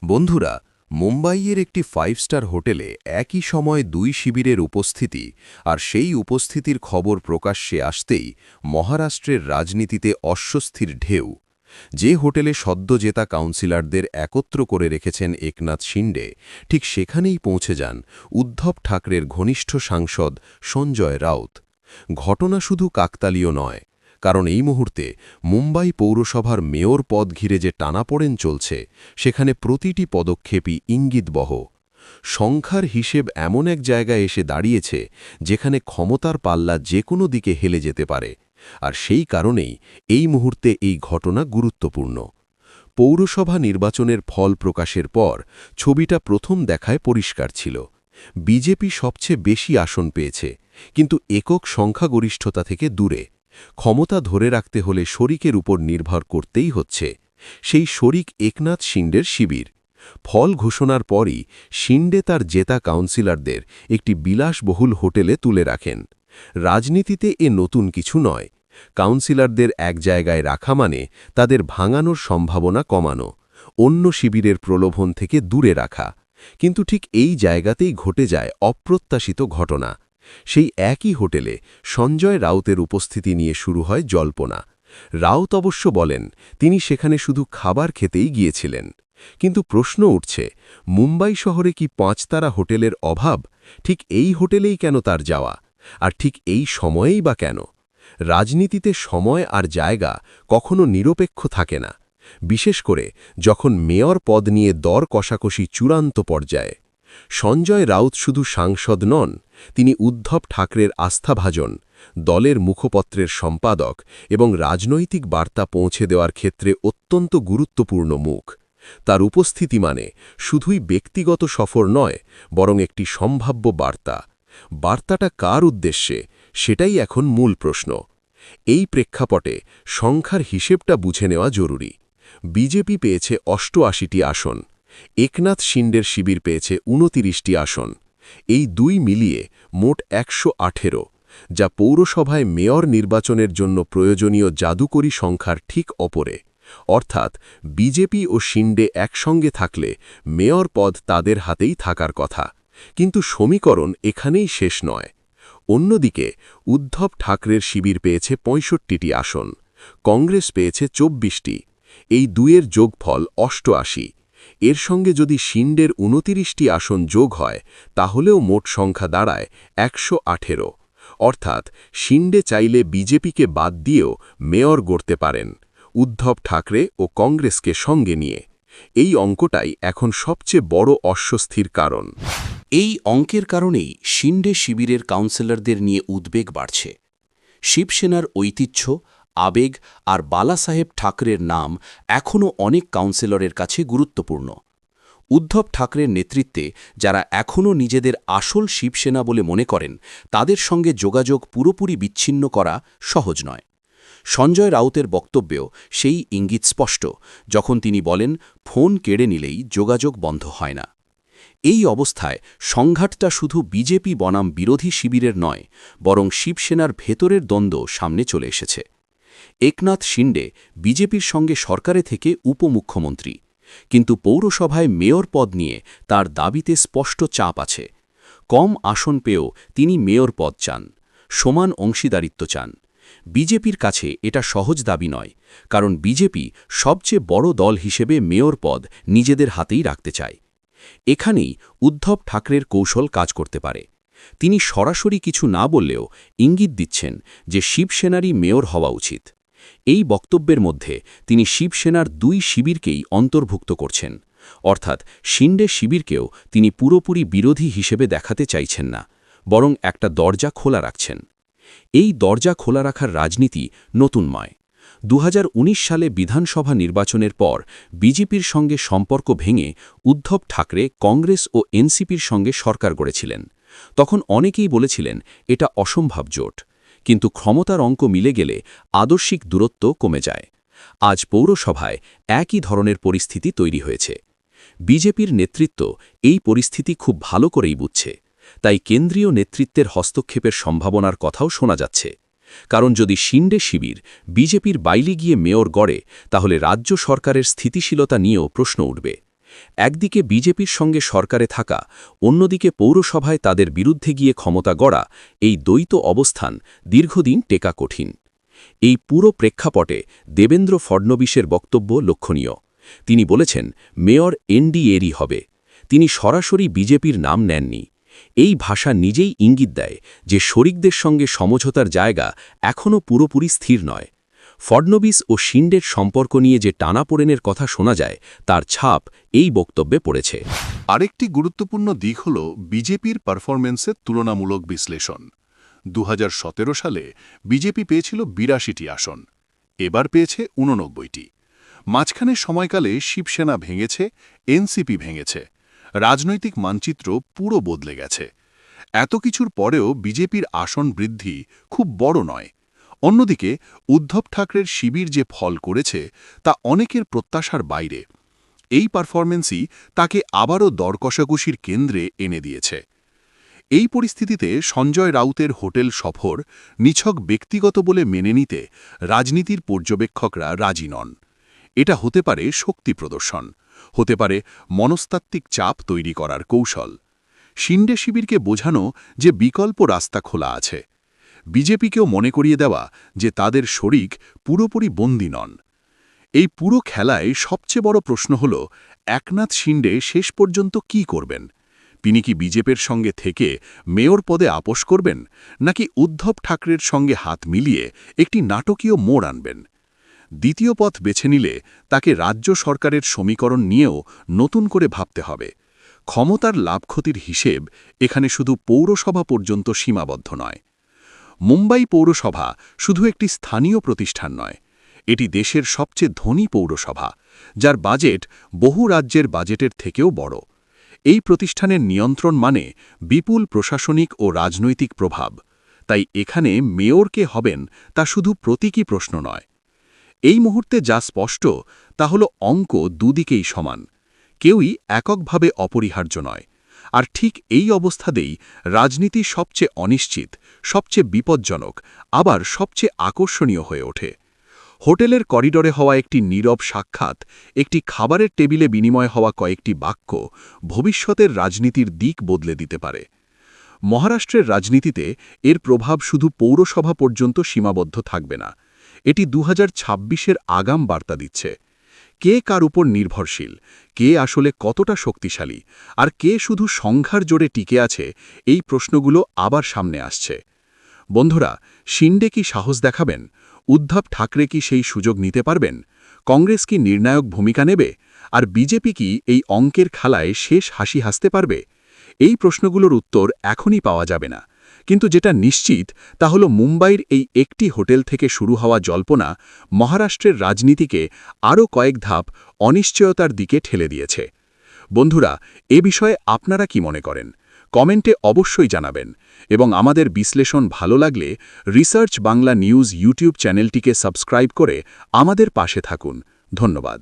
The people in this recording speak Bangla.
বন্ধুরা, মুম্বাইয়ের একটি 5 স্টার হোটেলে একই সময় দুই শিবিরের উপস্থিতি আর সেই উপস্থিতির খবর প্রকাশ্যে আসতেই মহারাষ্ট্রের রাজনীতিতে অস্বস্তির ঢেউ। যে হোটেলে সদ্য জেতা কাউন্সিলরদের একত্র করে রেখেছেন একনাথ শিন্ডে, ঠিক সেখানেই পৌঁছে যান উদ্ধব ঠাকরের ঘনিষ্ঠ সাংসদ সঞ্জয় রাউত। ঘটনা শুধু কাকতালীয় নয়, কারণ এই মুহূর্তে মুম্বাই পৌরসভার মেয়র পদ ঘিরে যে টানাপোড়েন চলছে, সেখানে প্রতিটি পদক্ষেপই ইঙ্গিতবহ। সংখ্যার হিসেব এমন এক জায়গায় এসে দাঁড়িয়েছে যেখানে ক্ষমতার পাল্লা যে কোনো দিকে হেলে যেতে পারে, আর সেই কারণেই এই মুহূর্তে এই ঘটনা গুরুত্বপূর্ণ। পৌরসভা নির্বাচনের ফল প্রকাশের পর ছবিটা প্রথম দেখায় পরিষ্কার ছিল। বিজেপি সবচেয়ে বেশি আসন পেয়েছে, কিন্তু একক সংখ্যাগরিষ্ঠতা থেকে দূরে। ক্ষমতা ধরে রাখতে হলে শরিকের উপর নির্ভর করতেই হচ্ছে। সেই শরিক একনাথ শিন্ডের শিবির। ফল ঘোষণার পরই শিন্ডে তার জেতা কাউন্সিলরদের একটি বিলাসবহুল হোটেলে তুলে রাখেন। রাজনীতিতে এ নতুন কিছু নয়। কাউন্সিলরদের এক জায়গায় রাখা মানে তাদের ভাঙানোর সম্ভাবনা কমানো, অন্য শিবিরের প্রলোভন থেকে দূরে রাখা। কিন্তু ঠিক এই জায়গাতেই ঘটে যায় অপ্রত্যাশিত ঘটনা। সেই একই হোটেলে সঞ্জয় রাউতের উপস্থিতি নিয়ে শুরু হয় জল্পনা। রাউত অবশ্য বলেন তিনি সেখানে শুধু খাবার খেতেই গিয়েছিলেন। কিন্তু প্রশ্ন উঠছে, মুম্বাই শহরে কি 5 তারা হোটেলের অভাব? ঠিক এই হোটেলেই কেন তার যাওয়া? আর ঠিক এই সময়েই বা কেন? রাজনীতিতে সময় আর জায়গা কখনো নিরপেক্ষ থাকে না, বিশেষ করে যখন মেয়র পদ নিয়ে দর কষাকষি চূড়ান্ত পর্যায়ে। সঞ্জয় রাউত শুধু সাংসদ নন, তিনি উদ্ধব ঠাকরের আস্থাভাজন, দলের মুখপত্রের সম্পাদক এবং রাজনৈতিক বার্তা পৌঁছে দেওয়ার ক্ষেত্রে অত্যন্ত গুরুত্বপূর্ণ মুখ। তার উপস্থিতি মানে শুধুই ব্যক্তিগত সফর নয়, বরং একটি সম্ভাব্য বার্তা। বার্তাটা কার উদ্দেশ্যে, সেটাই এখন মূল প্রশ্ন। এই প্রেক্ষাপটে সংখ্যার হিসেবটা বুঝে নেওয়া জরুরি। বিজেপি পেয়েছে 88টি আসন, একনাথ শিন্ডের শিবির পেয়েছে 29টি আসন। এই দুই মিলিয়ে মোট 118, যা পৌরসভায় মেয়র নির্বাচনের জন্য প্রয়োজনীয় জাদুকরী সংখ্যার ঠিক অপরে। অর্থাৎ বিজেপি ও শিন্ডে একসঙ্গে থাকলে মেয়র পদ তাদের হাতেই থাকার কথা। কিন্তু সমীকরণ এখানেই শেষ নয়। অন্যদিকে উদ্ধব ঠাকরের শিবির পেয়েছে 65টি আসন, কংগ্রেস পেয়েছে 24টি। এই দুইয়ের যোগফল 88। এর সঙ্গে যদি শিন্ডের 29টি আসন যোগ হয়, তাহলেও মোট সংখ্যা দাঁড়ায় 118। অর্থাৎ শিন্ডে চাইলে বিজেপিকে বাদ দিয়েও মেয়র গড়তে পারেন, উদ্ধব ঠাকরে ও কংগ্রেসকে সঙ্গে নিয়ে। এই অঙ্কটাই এখন সবচেয়ে বড় অস্বস্তির কারণ। এই অঙ্কের কারণেই শিন্ডে শিবিরের কাউন্সিলরদের নিয়ে উদ্বেগ বাড়ছে। শিবসেনার ঐতিহ্য, আবেগ আর বালাসাহেব ঠাকরের নাম এখনও অনেক কাউন্সিলরের কাছে গুরুত্বপূর্ণ। উদ্ধব ঠাকরের নেতৃত্বে যারা এখনও নিজেদের আসল শিবসেনা বলে মনে করেন, তাদের সঙ্গে যোগাযোগ পুরোপুরি বিচ্ছিন্ন করা সহজ নয়। সঞ্জয় রাউতের বক্তব্যেও সেই ইঙ্গিত স্পষ্ট, যখন তিনি বলেন ফোন কেড়ে নিলেই যোগাযোগ বন্ধ হয় না। এই অবস্থায় সংঘাতটা শুধু বিজেপি বনাম বিরোধী শিবিরের নয়, বরং শিবসেনার ভেতরের দ্বন্দ্ব সামনে চলে এসেছে। একনাথ শিন্ডে বিজেপির সঙ্গে সরকারে থেকে উপমুখ্যমন্ত্রী, কিন্তু পৌরসভায় মেয়র পদ নিয়ে তার দাবিতে স্পষ্ট চাপ আছে। কম আসন পেয়েও তিনি মেয়র পদ চান, সমান অংশীদারিত্ব চান। বিজেপির কাছে এটা সহজ দাবি নয়, কারণ বিজেপি সবচেয়ে বড় দল হিসেবে মেয়র পদ নিজেদের হাতেই রাখতে চায়। এখানেই উদ্ধব ঠাকরের কৌশল কাজ করতে পারে। তিনি সরাসরি কিছু না বললেও ইঙ্গিত দিচ্ছেন যে শিবসেনারই মেয়র হওয়া উচিত। এই বক্তব্যের মধ্যে তিনি শিবসেনার দুই শিবিরকেই অন্তর্ভুক্ত করছেন, অর্থাৎ শিন্ডে শিবিরকেও তিনি পুরোপুরি বিরোধী হিসেবে দেখাতে চাইছেন না, বরং একটা দরজা খোলা রাখছেন। এই দরজা খোলা রাখার রাজনীতি নতুন নয়। 2019 সালে বিধানসভা নির্বাচনের পর বিজেপির সঙ্গে সম্পর্ক ভেঙে উদ্ধব ঠাকরে কংগ্রেস ও এনসিপির সঙ্গে সরকার গড়েছিলেন। তখন অনেকেই বলেছিলেন এটা অসম্ভব জোট, কিন্তু ক্ষমতার অঙ্ক মিলে গেলে আদর্শিক দূরত্ব কমে যায়। আজ পৌরসভায় একই ধরনের পরিস্থিতি তৈরি হয়েছে। বিজেপির নেতৃত্ব এই পরিস্থিতি খুব ভালো করেই বুঝছে, তাই কেন্দ্রীয় নেতৃত্বের হস্তক্ষেপের সম্ভাবনার কথাও শোনা যাচ্ছে। কারণ যদি শিন্ডে শিবির বিজেপির বাইরে গিয়ে মেয়র গড়ে, তাহলে রাজ্য সরকারের স্থিতিশীলতা নিয়েও প্রশ্ন উঠবে। একদিকে বিজেপির সঙ্গে সরকারে থাকা, অন্যদিকে পৌরসভায় তাদের বিরুদ্ধে গিয়ে ক্ষমতা গড়া, এই দ্বৈত অবস্থান দীর্ঘদিন টেকা কঠিন। এই পুরো প্রেক্ষাপটে দেবেন্দ্র ফডনবীশের বক্তব্য লক্ষণীয়। তিনি বলেছেন, মেয়র এনডিএরই হবে। তিনি সরাসরি বিজেপির নাম নেননি। এই ভাষা নিজেই ইঙ্গিত দেয় যে শরিকদের সঙ্গে সমঝোতার জায়গা এখনও পুরোপুরি স্থির নয়। ফডনবীশ ও শিন্ডের সম্পর্ক নিয়ে যে টানাপোড়েনের কথা শোনা যায়, তার ছাপ এই বক্তব্যে পড়েছে। আরেকটি গুরুত্বপূর্ণ দিক হল বিজেপির পারফরমেন্সের তুলনামূলক বিশ্লেষণ। 2017 সালে বিজেপি পেয়েছিল 82টি আসন, এবার পেয়েছে 89টি। মাঝখানের সময়কালে শিবসেনা ভেঙেছে, এনসিপি ভেঙেছে, রাজনৈতিক মানচিত্র পুরো বদলে গেছে। এত কিছুর পরেও বিজেপির আসন বৃদ্ধি খুব বড় নয়। অন্যদিকে উদ্ধব ঠাকরের শিবির যে ফল করেছে তা অনেকের প্রত্যাশার বাইরে। এই পারফরমেন্সই তাকে আবারও দরকষাকষির কেন্দ্রে এনে দিয়েছে। এই পরিস্থিতিতে সঞ্জয় রাউতের হোটেল সফর নিছক ব্যক্তিগত বলে মেনে নিতে রাজনীতির পর্যবেক্ষকরা রাজি নন। এটা হতে পারে শক্তি প্রদর্শন, হতে পারে মনস্তাত্ত্বিক চাপ তৈরি করার কৌশল। শিন্ডে শিবিরকে বোঝানো যে বিকল্প রাস্তা খোলা আছে। বিজেপিকেও মনে করিয়ে দেওয়া যে তাদের শরিক পুরোপুরি বন্দী নন। এই পুরো খেলায় সবচেয়ে বড় প্রশ্ন হল, একনাথ শিন্ডে শেষ পর্যন্ত কি করবেন? তিনি কি বিজেপির সঙ্গে থেকে মেয়র পদে আপোস করবেন, নাকি উদ্ধব ঠাকরের সঙ্গে হাত মিলিয়ে একটি নাটকীয় মোড় আনবেন? দ্বিতীয় পথ বেছে নিলে তাকে রাজ্য সরকারের সমীকরণ নিয়েও নতুন করে ভাবতে হবে। ক্ষমতার লাভক্ষতির হিসেব এখানে শুধু পৌরসভা পর্যন্ত সীমাবদ্ধ নয়। মুম্বাই পৌরসভা শুধু একটি স্থানীয় প্রতিষ্ঠান নয়, এটি দেশের সবচেয়ে ধনী পৌরসভা, যার বাজেট বহু রাজ্যের বাজেটের থেকেও বড়। এই প্রতিষ্ঠানের নিয়ন্ত্রণ মানে বিপুল প্রশাসনিক ও রাজনৈতিক প্রভাব। তাই এখানে মেয়র কে হবেন তা শুধু প্রতীকী প্রশ্ন নয়। এই মুহূর্তে যা স্পষ্ট তা হল অঙ্ক দুদিকেই সমান, কেউই এককভাবে অপরিহার্য নয়। আর ঠিক এই অবস্থাতেই রাজনীতি সবচেয়ে অনিশ্চিত, সবচেয়ে বিপজ্জনক, আবার সবচেয়ে আকর্ষণীয় হয়ে ওঠে। হোটেলের করিডোরে হওয়া একটি নীরব সাক্ষাৎ, একটি খাবারের টেবিলে বিনিময় হওয়া কয়েকটি বাক্য ভবিষ্যতের রাজনীতির দিক বদলে দিতে পারে। মহারাষ্ট্রের রাজনীতিতে এর প্রভাব শুধু পৌরসভা পর্যন্ত সীমাবদ্ধ থাকবে না, এটি 2026-এর আগাম বার্তা দিচ্ছে। কে কার উপর নির্ভরশীল, কে আসলে কতটা শক্তিশালী, আর কে শুধু সংখ্যার জোরে টিকে আছে, এই প্রশ্নগুলো আবার সামনে আসছে। বন্ধুরা, শিন্ডে কি সাহস দেখাবেন? উদ্ধব ঠাকরে কি সেই সুযোগ নিতে পারবেন? কংগ্রেস কি নির্ণায়ক ভূমিকা নেবে? আর বিজেপি কি এই অঙ্কের খেলায় শেষ হাসি হাসতে পারবে? এই প্রশ্নগুলোর উত্তর এখনই পাওয়া যাবে না, কিন্তু যেটা নিশ্চিত তা হল মুম্বাইয়ের এই একটি হোটেল থেকে শুরু হওয়া জল্পনা মহারাষ্ট্রের রাজনীতিকে আরও কয়েক ধাপ অনিশ্চয়তার দিকে ঠেলে দিয়েছে। বন্ধুরা, এ বিষয়ে আপনারা কি মনে করেন? কমেন্টে অবশ্যই জানাবেন, এবং আমাদের বিশ্লেষণ ভালো লাগলে রিসার্চ বাংলা নিউজ ইউটিউব চ্যানেলটিকে সাবস্ক্রাইব করে আমাদের পাশে থাকুন। ধন্যবাদ।